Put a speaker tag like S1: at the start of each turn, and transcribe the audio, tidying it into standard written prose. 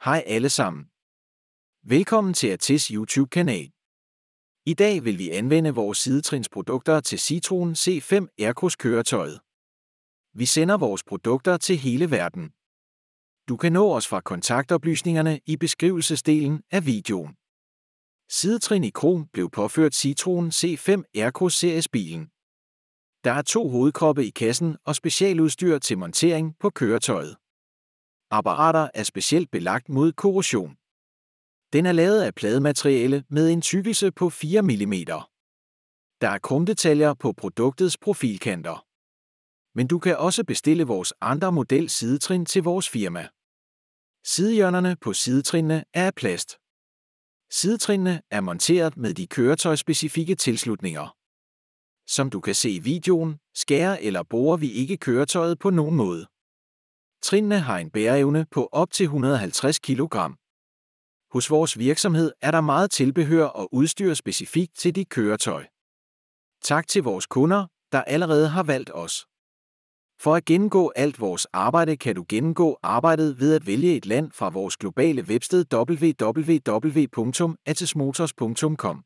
S1: Hej alle sammen. Velkommen til ATIS YouTube-kanal. I dag vil vi anvende vores sidetrinsprodukter til Citroën C5 Aircross-køretøjet. Vi sender vores produkter til hele verden. Du kan nå os fra kontaktoplysningerne i beskrivelsesdelen af videoen. Sidetrin i krom blev påført Citroën C5 Aircross-seriesbilen. Der er 2 hovedkroppe i kassen og specialudstyr til montering på køretøjet. Apparater er specielt belagt mod korrosion. Den er lavet af plademateriale med en tykkelse på 4 mm. Der er krumdetaljer på produktets profilkanter. Men du kan også bestille vores andre model sidetrin til vores firma. Sidehjørnerne på sidetrinene er af plast. Sidetrinene er monteret med de køretøjsspecifikke tilslutninger. Som du kan se i videoen, skærer eller borer vi ikke køretøjet på nogen måde. Trinene har en bæreevne på op til 150 kg. Hos vores virksomhed er der meget tilbehør og udstyr specifikt til dit køretøj. Tak til vores kunder, der allerede har valgt os. For at gennemgå alt vores arbejde kan du gennemgå arbejdet ved at vælge et land fra vores globale websted www.atismotors.com.